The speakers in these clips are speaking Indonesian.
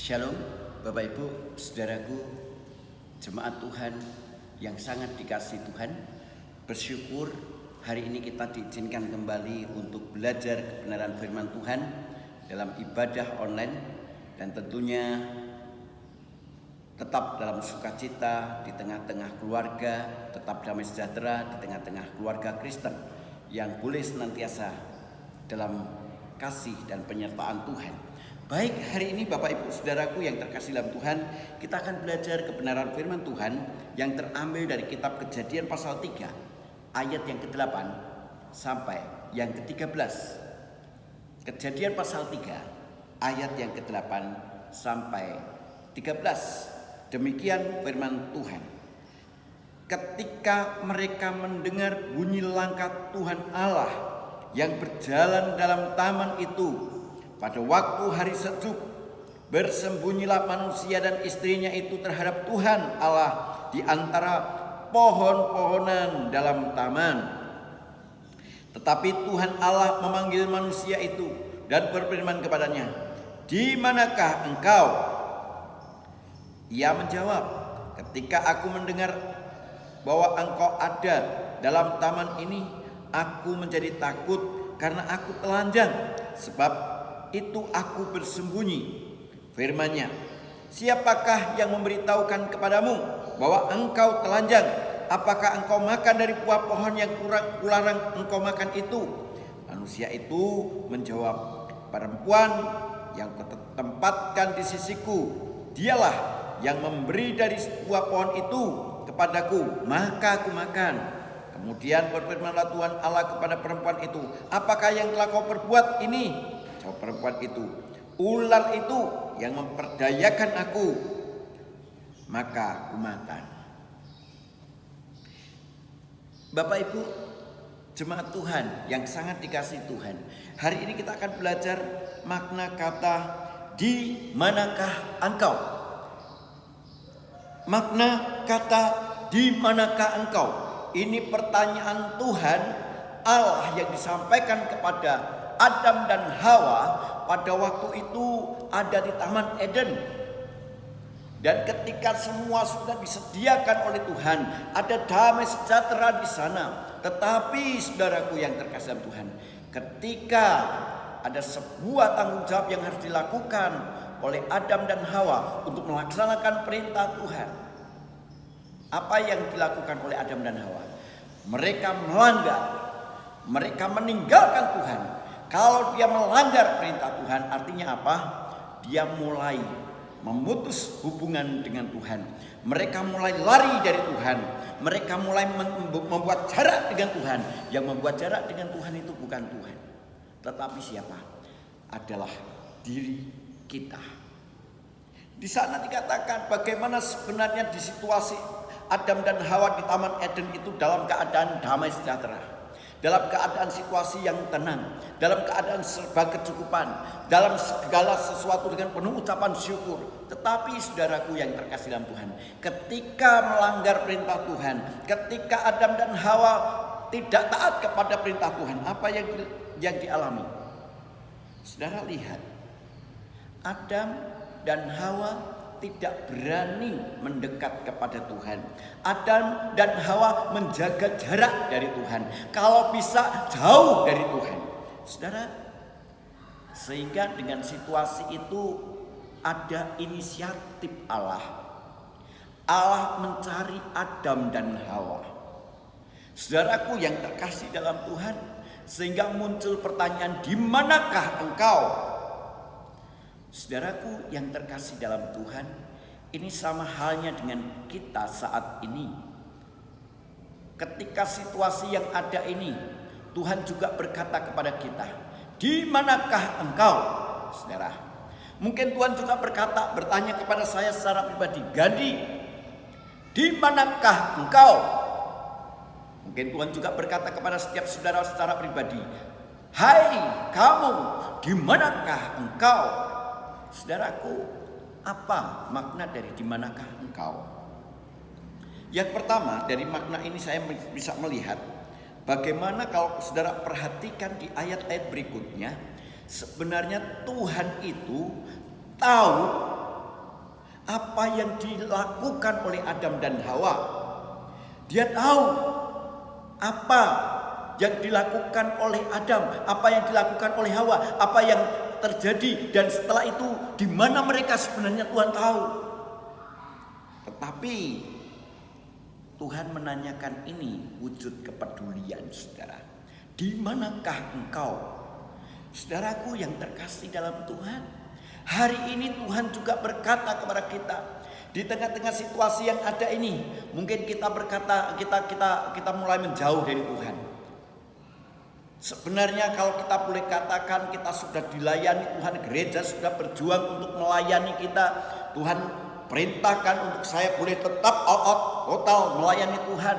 Shalom Bapak Ibu, Saudaraku, jemaat Tuhan yang sangat dikasihi Tuhan. Bersyukur hari ini kita diizinkan kembali untuk belajar kebenaran firman Tuhan dalam ibadah online. Dan tentunya tetap dalam sukacita di tengah-tengah keluarga, tetap damai sejahtera di tengah-tengah keluarga Kristen yang boleh senantiasa dalam kasih dan penyertaan Tuhan. Baik, hari ini Bapak Ibu Saudaraku yang terkasih dalam Tuhan, kita akan belajar kebenaran firman Tuhan yang terambil dari kitab Kejadian pasal 3 ayat yang ke-8 sampai yang ke-13. Kejadian pasal 3 ayat yang ke-8 sampai 13. Demikian firman Tuhan. Ketika mereka mendengar bunyi langkah Tuhan Allah yang berjalan dalam taman itu, pada waktu hari sejuk, bersembunyilah manusia dan istrinya itu terhadap Tuhan Allah di antara pohon-pohonan dalam taman. Tetapi Tuhan Allah memanggil manusia itu dan berfirman kepadanya, "Di manakah engkau?" Ia menjawab, "Ketika aku mendengar bahwa engkau ada dalam taman ini, aku menjadi takut karena aku telanjang, sebab itu aku bersembunyi." Firman-Nya, "Siapakah yang memberitahukan kepadamu bahwa engkau telanjang? Apakah engkau makan dari buah pohon yang kularang engkau makan itu?" Manusia itu menjawab, "Perempuan yang kutempatkan di sisiku, dialah yang memberi dari buah pohon itu kepadaku, maka aku makan." Kemudian berfirmanlah Tuhan Allah kepada perempuan itu, "Apakah yang telah kau perbuat ini?" Jawab perempuan itu, "Ular itu yang memperdayakan aku, maka aku makan." Bapak Ibu jemaat Tuhan yang sangat dikasihi Tuhan, hari ini kita akan belajar makna kata "di manakah engkau?" Makna kata "di manakah engkau" ini pertanyaan Tuhan Allah yang disampaikan kepada Adam dan Hawa pada waktu itu ada di Taman Eden. Dan ketika semua sudah disediakan oleh Tuhan, ada damai sejahtera di sana. Tetapi saudaraku yang terkasih dalam Tuhan, ketika ada sebuah tanggung jawab yang harus dilakukan oleh Adam dan Hawa untuk melaksanakan perintah Tuhan. Apa yang dilakukan oleh Adam dan Hawa? Mereka melanggar, mereka meninggalkan Tuhan. Kalau dia melanggar perintah Tuhan, artinya apa? Dia mulai memutus hubungan dengan Tuhan. Mereka mulai lari dari Tuhan. Mereka mulai membuat jarak dengan Tuhan. Yang membuat jarak dengan Tuhan itu bukan Tuhan, tetapi siapa? Adalah diri kita. Di sana dikatakan bagaimana sebenarnya di situasi Adam dan Hawa di Taman Eden itu dalam keadaan damai sejahtera, dalam keadaan situasi yang tenang, dalam keadaan serba kecukupan, dalam segala sesuatu dengan penuh ucapan syukur. Tetapi saudaraku yang terkasih dalam Tuhan, ketika melanggar perintah Tuhan, ketika Adam dan Hawa tidak taat kepada perintah Tuhan, apa yang dialami? Saudara lihat, Adam dan Hawa tidak berani mendekat kepada Tuhan. Adam dan Hawa menjaga jarak dari Tuhan. Kalau bisa jauh dari Tuhan. Saudara, sehingga dengan situasi itu ada inisiatif Allah. Allah mencari Adam dan Hawa. Saudaraku yang terkasih dalam Tuhan, sehingga muncul pertanyaan, "Di manakah engkau?" Saudaraku yang terkasih dalam Tuhan, ini sama halnya dengan kita saat ini. Ketika situasi yang ada ini, Tuhan juga berkata kepada kita, "Di manakah engkau?" Saudara, mungkin Tuhan juga bertanya kepada saya secara pribadi, "Gandhi, di manakah engkau?" Mungkin Tuhan juga berkata kepada setiap saudara secara pribadi, "Hai kamu, di manakah engkau?" Saudaraku, apa makna dari "di manakah engkau"? Yang pertama, dari makna ini saya bisa melihat bagaimana kalau saudara perhatikan di ayat-ayat berikutnya, sebenarnya Tuhan itu tahu apa yang dilakukan oleh Adam dan Hawa. Dia tahu apa yang dilakukan oleh Adam, apa yang dilakukan oleh Hawa, apa yang terjadi, dan setelah itu di mana mereka sebenarnya Tuhan tahu. Tetapi Tuhan menanyakan ini wujud kepedulian, saudara. Di manakah engkau? Saudaraku yang terkasih dalam Tuhan, hari ini Tuhan juga berkata kepada kita, di tengah-tengah situasi yang ada ini, mungkin kita berkata, kita mulai menjauh dari Tuhan. Sebenarnya kalau kita boleh katakan, kita sudah dilayani Tuhan, gereja sudah berjuang untuk melayani kita. Tuhan perintahkan untuk saya boleh tetap all out, total melayani Tuhan.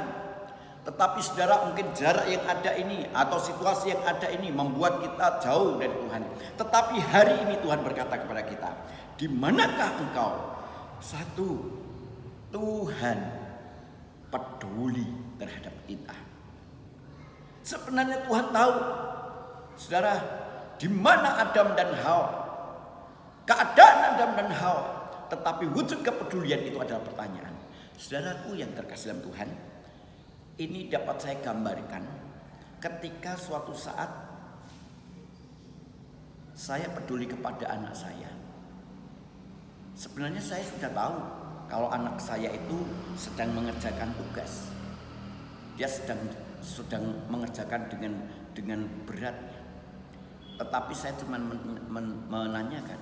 Tetapi saudara, mungkin jarak yang ada ini atau situasi yang ada ini membuat kita jauh dari Tuhan. Tetapi hari ini Tuhan berkata kepada kita, di manakah engkau? Satu, Tuhan peduli terhadap kita. Sebenarnya Tuhan tahu, saudara, di mana Adam dan Hawa, keadaan Adam dan Hawa. Tetapi wujud kepedulian itu adalah pertanyaan. Saudaraku yang terkasih dalam Tuhan, ini dapat saya gambarkan ketika suatu saat saya peduli kepada anak saya. Sebenarnya saya sudah tahu kalau anak saya itu sedang mengerjakan tugas. Dia sedang mengerjakan dengan berat. Tetapi saya cuma menanyakan,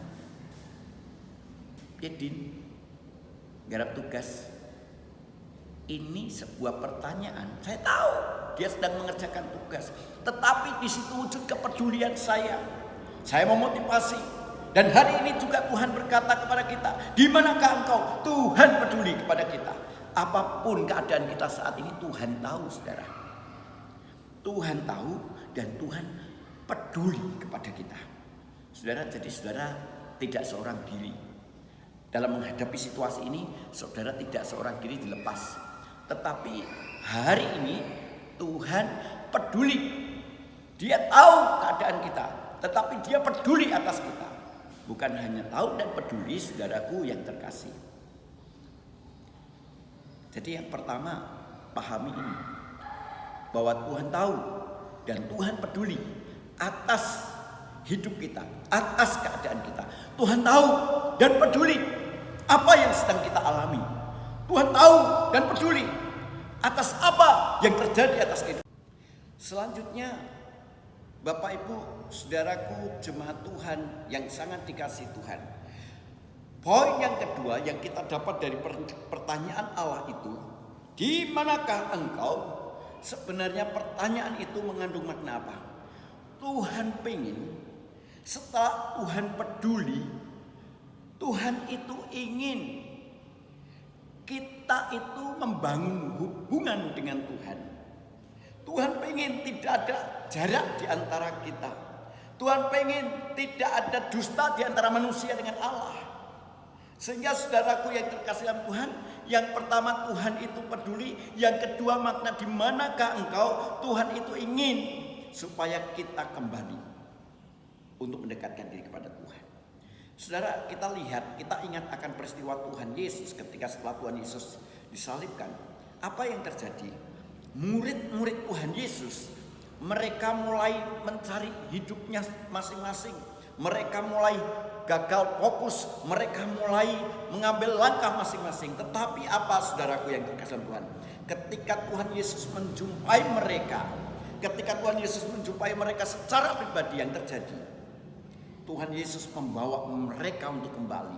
Din, garap tugas. Ini sebuah pertanyaan. Saya tahu dia sedang mengerjakan tugas, tetapi di situ wujud kepedulian saya. Saya memotivasi. Dan hari ini juga Tuhan berkata kepada kita, di manakah engkau? Tuhan peduli kepada kita. Apapun keadaan kita saat ini, Tuhan tahu, saudara. Tuhan tahu dan Tuhan peduli kepada kita. Saudara, jadi saudara tidak seorang diri. Dalam menghadapi situasi ini, saudara tidak seorang diri dilepas. Tetapi hari ini Tuhan peduli. Dia tahu keadaan kita, tetapi dia peduli atas kita. Bukan hanya tahu dan peduli, saudaraku yang terkasih. Jadi yang pertama, pahami ini, bahwa Tuhan tahu dan Tuhan peduli atas hidup kita, atas keadaan kita. Tuhan tahu dan peduli apa yang sedang kita alami. Tuhan tahu dan peduli atas apa yang terjadi atas kita. Selanjutnya, Bapak Ibu, saudaraku, jemaat Tuhan yang sangat dikasih Tuhan. Poin yang kedua yang kita dapat dari pertanyaan Allah itu, di manakah engkau? Sebenarnya pertanyaan itu mengandung makna apa? Tuhan pengen, setelah Tuhan peduli, Tuhan itu ingin kita itu membangun hubungan dengan Tuhan. Tuhan pengen tidak ada jarak di antara kita. Tuhan pengen tidak ada dusta di antara manusia dengan Allah. Sehingga saudaraku yang terkasih dalam Tuhan, yang pertama Tuhan itu peduli, yang kedua makna di manakah engkau? Tuhan itu ingin supaya kita kembali untuk mendekatkan diri kepada Tuhan. Saudara, kita lihat, kita ingat akan peristiwa Tuhan Yesus ketika setelah Tuhan Yesus disalibkan. Apa yang terjadi? Murid-murid Tuhan Yesus, mereka mulai mencari hidupnya masing-masing. Mereka mulai gagal fokus, mereka mulai mengambil langkah masing-masing. Tetapi apa, saudaraku yang terkasih Tuhan? Ketika Tuhan Yesus menjumpai mereka, ketika Tuhan Yesus menjumpai mereka secara pribadi, yang terjadi, Tuhan Yesus membawa mereka untuk kembali.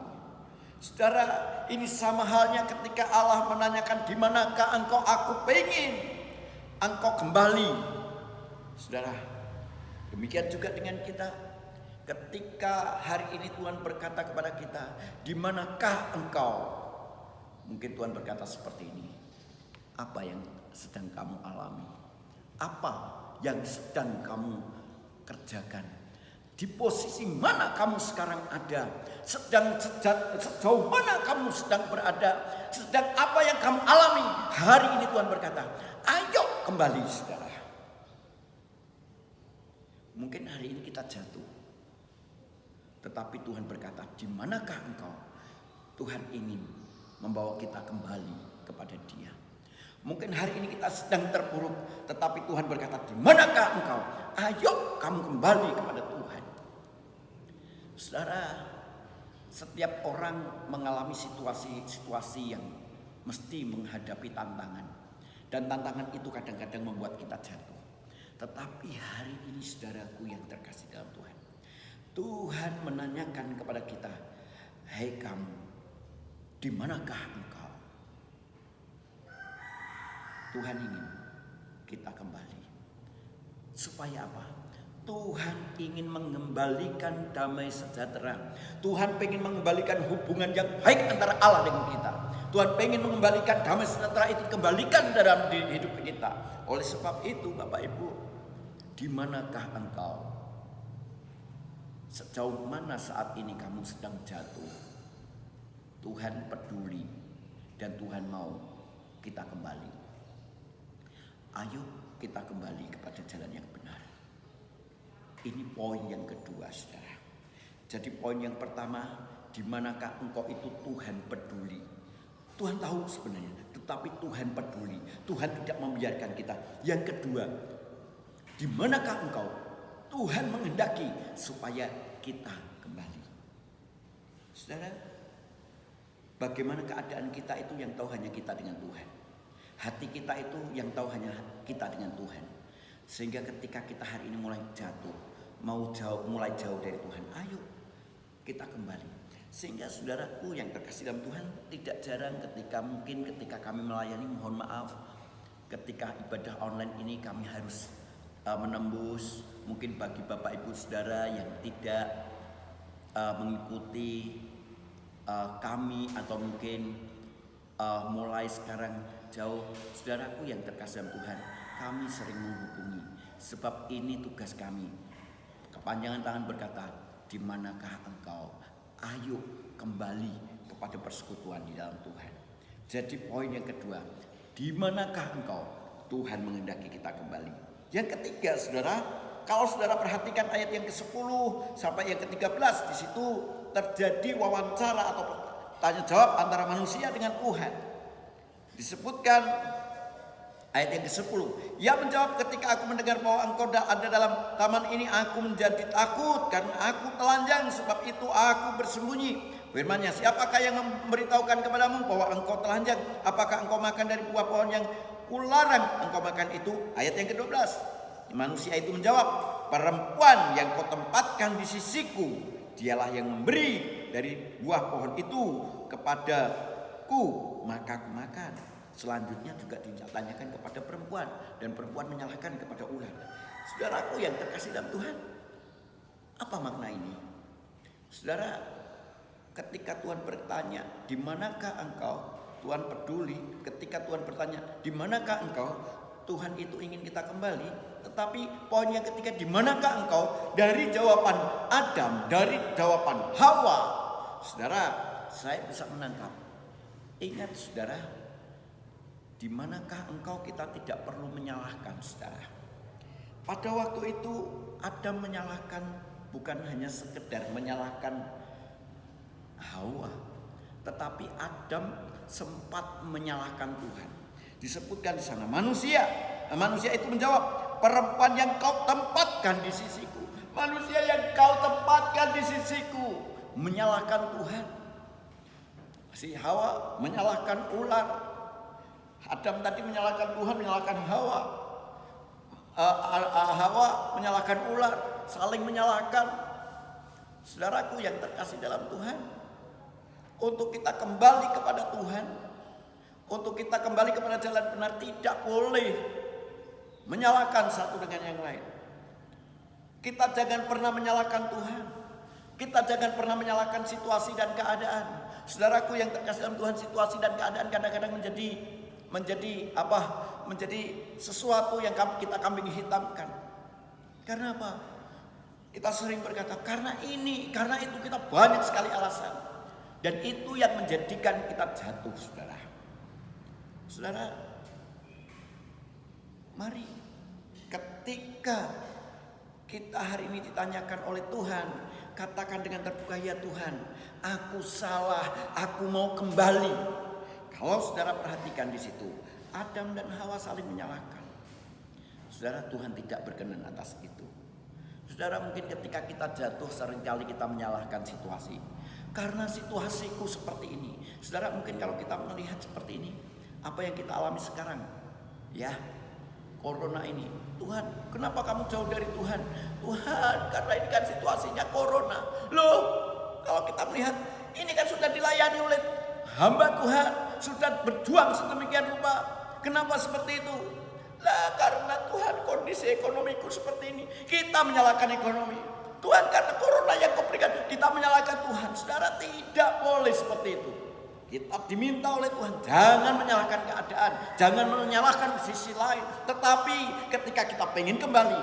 Saudara, ini sama halnya ketika Allah menanyakan, di manakah engkau? Aku pengen engkau kembali. Saudara, demikian juga dengan kita. Ketika hari ini Tuhan berkata kepada kita, di manakah engkau? Mungkin Tuhan berkata seperti ini, apa yang sedang kamu alami? Apa yang sedang kamu kerjakan? Di posisi mana kamu sekarang ada? Sejauh mana kamu sedang berada? Sedang apa yang kamu alami? Hari ini Tuhan berkata, ayo kembali, saudara. Mungkin hari ini kita jatuh, tetapi Tuhan berkata, di manakah engkau? Tuhan ingin membawa kita kembali kepada Dia. Mungkin hari ini kita sedang terpuruk, tetapi Tuhan berkata, di manakah engkau? Ayo kamu kembali kepada Tuhan. Saudara, setiap orang mengalami situasi-situasi yang mesti menghadapi tantangan. Dan tantangan itu kadang-kadang membuat kita jatuh. Tetapi hari ini saudaraku yang terkasih dalam Tuhan, Tuhan menanyakan kepada kita, "Hei kamu, di manakah engkau?" Tuhan ingin kita kembali. Supaya apa? Tuhan ingin mengembalikan damai sejahtera. Tuhan ingin mengembalikan hubungan yang baik antara Allah dengan kita. Tuhan ingin mengembalikan damai sejahtera itu, kembalikan dalam hidup kita. Oleh sebab itu Bapak Ibu, di manakah engkau? Sejauh mana saat ini kamu sedang jatuh? Tuhan peduli dan Tuhan mau kita kembali. Ayo kita kembali kepada jalan yang benar. Ini poin yang kedua, saudara. Jadi poin yang pertama, di manakah engkau itu Tuhan peduli. Tuhan tahu sebenarnya, tetapi Tuhan peduli. Tuhan tidak membiarkan kita. Yang kedua, di manakah engkau? Tuhan menghendaki supaya kita kembali. Saudara, bagaimana keadaan kita itu yang tahu hanya kita dengan Tuhan. Hati kita itu yang tahu hanya kita dengan Tuhan. Sehingga ketika kita hari ini mulai jatuh, mulai jauh dari Tuhan, ayo kita kembali. Sehingga saudaraku yang terkasih dalam Tuhan, tidak jarang ketika kami melayani, mohon maaf, ketika ibadah online ini kami harus menembus. Mungkin bagi Bapak Ibu Saudara yang tidak mengikuti kami atau mungkin mulai sekarang jauh, saudaraku yang terkasih dalam Tuhan, kami sering menghubungi. Sebab ini tugas kami. Kepanjangan tangan berkata, di manakah engkau? Ayo kembali kepada persekutuan di dalam Tuhan. Jadi poin yang kedua, di manakah engkau? Tuhan menghendaki kita kembali. Yang ketiga, saudara, kalau saudara perhatikan ayat yang ke-10 sampai yang ke-13, di situ terjadi wawancara atau tanya jawab antara manusia dengan Tuhan. Disebutkan ayat yang ke-10, ia menjawab, ketika aku mendengar bahwa engkau ada dalam taman ini, aku menjadi takut karena aku telanjang, sebab itu aku bersembunyi. Firman-Nya, siapakah yang memberitahukan kepadamu bahwa engkau telanjang? Apakah engkau makan dari buah pohon yang kularang engkau makan itu? Ayat yang ke-12, manusia itu menjawab, perempuan yang kau tempatkan di sisiku, dialah yang memberi dari buah pohon itu kepadaku, maka aku makan. Selanjutnya juga ditanyakan kepada perempuan, dan perempuan menyalahkan kepada ular. Saudaraku yang terkasih dalam Tuhan, apa makna ini? Saudara, ketika Tuhan bertanya, di manakah engkau? Tuhan peduli. Ketika Tuhan bertanya, di manakah engkau? Tuhan itu ingin kita kembali. Tetapi poinnya ketika di manakah engkau? Dari jawaban Adam, dari jawaban Hawa, saudara, saya bisa menangkap. Ingat saudara, di manakah engkau, kita tidak perlu menyalahkan, saudara. Pada waktu itu Adam menyalahkan, bukan hanya sekedar menyalahkan Hawa, tetapi Adam sempat menyalahkan Tuhan. Disebutkan di sana, manusia itu menjawab, perempuan yang kau tempatkan di sisiku. Manusia yang kau tempatkan di sisiku menyalahkan Tuhan. Si Hawa menyalahkan ular. Adam tadi menyalahkan Tuhan, menyalahkan Hawa. Hawa menyalahkan ular, saling menyalahkan. Saudaraku yang terkasih dalam Tuhan, untuk kita kembali kepada Tuhan, untuk kita kembali kepada jalan benar, tidak boleh menyalahkan satu dengan yang lain. Kita jangan pernah menyalahkan Tuhan. Kita jangan pernah menyalahkan situasi dan keadaan. Saudaraku yang terkasih dalam Tuhan, situasi dan keadaan kadang-kadang menjadi sesuatu yang kita kambing hitamkan. Karena apa? Kita sering berkata, karena ini, karena itu, kita banyak sekali alasan. Dan itu yang menjadikan kita jatuh, saudara. Saudara, mari ketika Kita hari ini ditanyakan oleh Tuhan, katakan dengan terbuka, ya Tuhan, aku salah, aku mau kembali. Kalau saudara perhatikan di situ, Adam dan Hawa saling menyalahkan. Saudara, Tuhan tidak berkenan atas itu. Saudara, mungkin ketika kita jatuh seringkali kita menyalahkan situasi. Karena situasiku seperti ini. Saudara, mungkin kalau kita melihat seperti ini, apa yang kita alami sekarang, ya, corona ini, Tuhan, kenapa kamu jauh dari Tuhan? Tuhan, karena ini kan situasinya corona. Loh, kalau kita melihat, ini kan sudah dilayani oleh hamba Tuhan, sudah berjuang sedemikian rupa. Kenapa seperti itu? Lah, karena Tuhan, kondisi ekonomiku seperti ini. Kita menyalahkan ekonomi. Tuhan, karena corona yang kau berikan, kita menyalahkan Tuhan. Saudara, tidak boleh seperti itu. Kita diminta oleh Tuhan, jangan menyalahkan keadaan, jangan menyalahkan sisi lain. Tetapi ketika kita pengen kembali,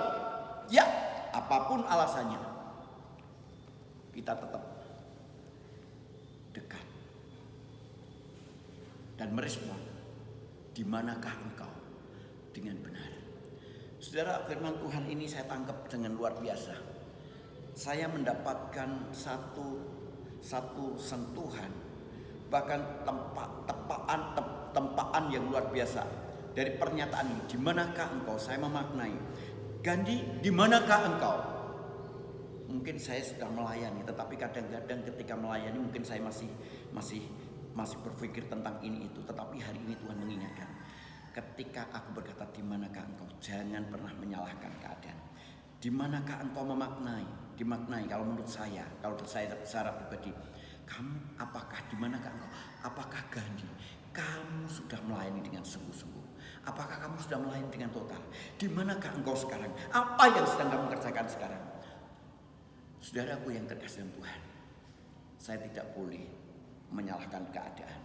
ya apapun alasannya, kita tetap dekat dan merespon, di manakah engkau dengan benar. Saudara, firman Tuhan ini saya tangkap dengan luar biasa. Saya mendapatkan satu sentuhan, bahkan tempaan yang luar biasa dari pernyataan ini. Di manakah engkau? Saya memaknai. Gandhi, di manakah engkau? Mungkin saya sudah melayani, tetapi kadang-kadang ketika melayani mungkin saya masih berpikir tentang ini itu. Tetapi hari ini Tuhan mengingatkan, ketika aku berkata di manakah engkau, jangan pernah menyalahkan keadaan. Di manakah engkau dimaknai kalau menurut saya, kalau saya secara pribadi, kamu apakah di manakah engkau? Apakah Gandhi, kamu sudah melayani dengan sungguh-sungguh? Apakah kamu sudah melayani dengan total? Di manakah engkau sekarang? Apa yang sedang kamu kerjakan sekarang? Saudaraku yang terkasih dalam Tuhan, saya tidak boleh menyalahkan keadaan.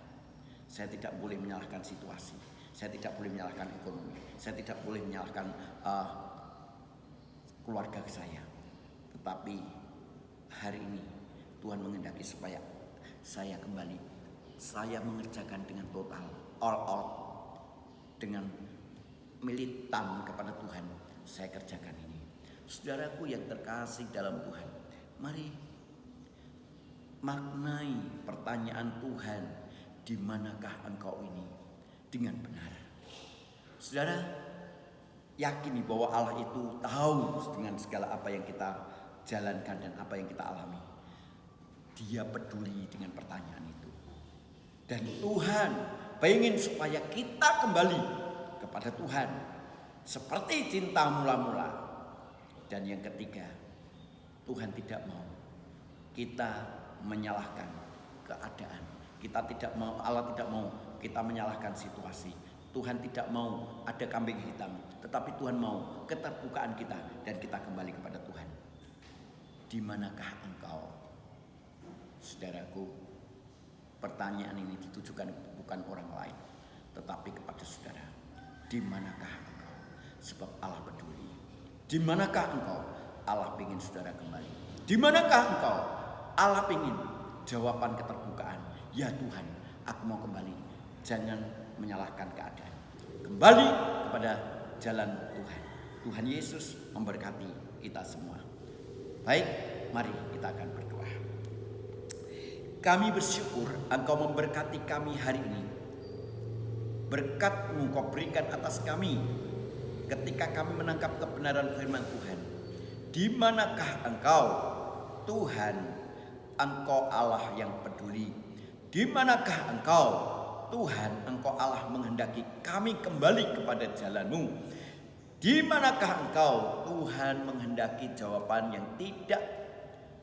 Saya tidak boleh menyalahkan situasi. Saya tidak boleh menyalahkan ekonomi. Saya tidak boleh menyalahkan keluarga saya. Tetapi hari ini Tuhan menghendaki supaya saya kembali. Saya mengerjakan dengan total, all out, dengan militan kepada Tuhan. Saya kerjakan ini. Saudaraku yang terkasih dalam Tuhan, mari maknai pertanyaan Tuhan, di manakah engkau ini dengan benar. Saudara, yakini bahwa Allah itu tahu dengan segala apa yang kita jalankan dan apa yang kita alami. Dia peduli dengan pertanyaan itu. Dan Tuhan pengen supaya kita kembali kepada Tuhan seperti cinta mula-mula. Dan yang ketiga, Tuhan tidak mau kita menyalahkan keadaan. Allah tidak mau kita menyalahkan situasi. Tuhan tidak mau ada kambing hitam, tetapi Tuhan mau keterbukaan kita dan kita kembali kepada Tuhan. Di manakah engkau? Saudaraku, pertanyaan ini ditujukan bukan orang lain, tetapi kepada saudara. Di manakah engkau? Sebab Allah peduli. Di manakah engkau? Allah ingin saudara kembali. Di manakah engkau? Allah ingin jawaban keterbukaan. Ya Tuhan, aku mau kembali. Jangan menyalahkan keadaan. Kembali kepada jalan Tuhan. Tuhan Yesus memberkati kita semua. Baik, mari kita akan berdoa. Kami bersyukur Engkau memberkati kami hari ini. Berkat-Mu Kau berikan atas kami ketika kami menangkap kebenaran firman Tuhan. Di manakah Engkau, Tuhan? Engkau Allah yang peduli. Di manakah Engkau, Tuhan? Engkau Allah menghendaki kami kembali kepada jalan-Mu. Di manakah Engkau, Tuhan? Menghendaki jawaban yang tidak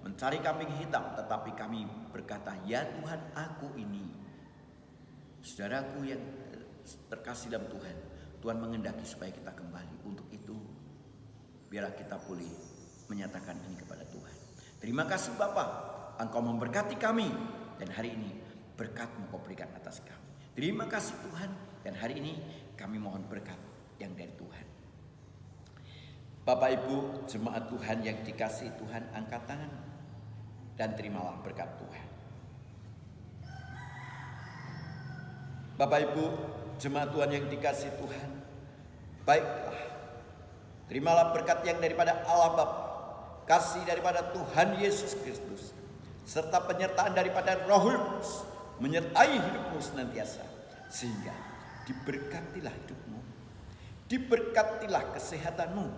mencari kambing hitam, tetapi kami berkata, ya Tuhan, aku ini. Saudaraku yang terkasih dalam Tuhan, Tuhan menghendaki supaya kita kembali. Untuk itu, biarlah kita boleh menyatakan ini kepada Tuhan. Terima kasih Bapa, Engkau memberkati kami, dan hari ini berkat-Mu Kau berikan atas kami. Terima kasih Tuhan, dan hari ini kami mohon berkat yang dari Tuhan. Bapak Ibu jemaat Tuhan yang dikasihi Tuhan, angkat tangan dan terimalah berkat Tuhan. Bapak Ibu jemaat Tuhan yang dikasihi Tuhan, baiklah, terimalah berkat yang daripada Allah Bapa, kasih daripada Tuhan Yesus Kristus, serta penyertaan daripada Roh Kudus menyertai hidupmu senantiasa, sehingga diberkatilah hidupmu, diberkatilah kesehatanmu,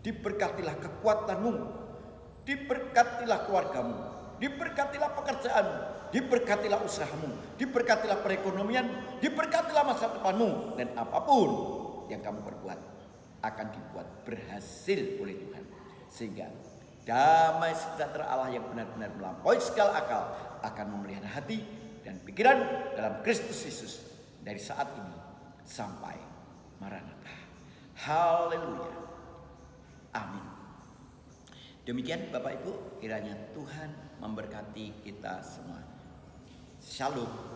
diberkatilah kekuatanmu, diberkatilah keluargamu, diberkatilah pekerjaanmu, diberkatilah usahamu, diberkatilah perekonomian, diberkatilah masa depanmu, dan apapun yang kamu perbuat akan dibuat berhasil oleh Tuhan, sehingga damai sejahtera Allah yang benar-benar melampaui segala akal akan memelihara hati dan pikiran dalam Kristus Yesus dari saat ini sampai Maranatha. Haleluya. Amin. Demikian Bapak Ibu, kiranya Tuhan memberkati kita semua. Shalom.